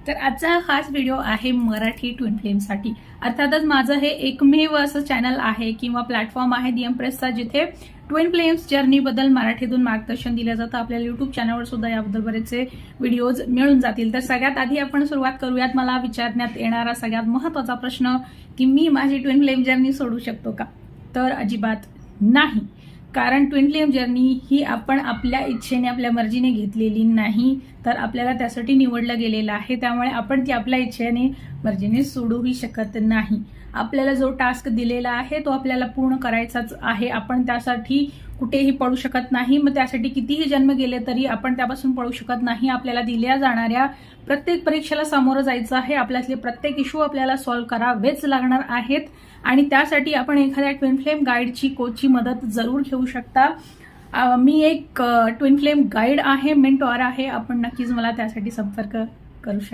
तर आजचा हा खास व्हिडिओ आहे मराठी ट्विन फ्लेमसाठी। अर्थातच माझं हे एकमेव असं चॅनल आहे किंवा प्लॅटफॉर्म आहे दी एम्प्रेसचा, जिथे ट्विन फ्लेम्स जर्नी बद्दल मराठीतून मार्गदर्शन दिलं जातं। आपल्या युट्यूब चॅनलवर सुद्धा याबद्दल बरेचसे व्हिडिओज मिळून जातील। तर सगळ्यात आधी आपण सुरुवात करूयात मला विचारण्यात येणारा सगळ्यात महत्त्वाचा प्रश्न की मी माझी ट्विन फ्लेम जर्नी सोडू शकतो का? तर अजिबात नाही। कारण ट्विन फ्लेम जर्नी ही आपण आपल्या इच्छेने आपल्या मर्जीने घेतलेली नाही, तर आपल्याला त्यासाठी निवडलं गेलेलं आहे। त्यामुळे आपण ती आपल्या इच्छेने मर्जीने सोडूही शकत नाही। आपल्याला जो टास्क दिलेला आहे तो आपल्याला पूर्ण करायचाच आहे। आपण त्यासाठी कुठेही पळू शकत नाही। मग त्यासाठी कितीही जन्म गेले तरी आपण त्यापासून पळू शकत नाही। आपल्याला दिल्या जाणाऱ्या प्रत्येक परीक्षेला सामोरं जायचं आहे। आपल्यातले प्रत्येक इश्यू आपल्याला सॉल्व्ह करावेच लागणार आहेत आणि त्यासाठी आपण एखाद्या ट्विन फ्लेम गाईडची कोचची मदत जरूर घेऊ शकता। मी एक ट्विन फ्लेम गाईड आहे, मेंटॉर आहे। आपण नक्कीच मला त्यासाठी संपर्क करू शकता।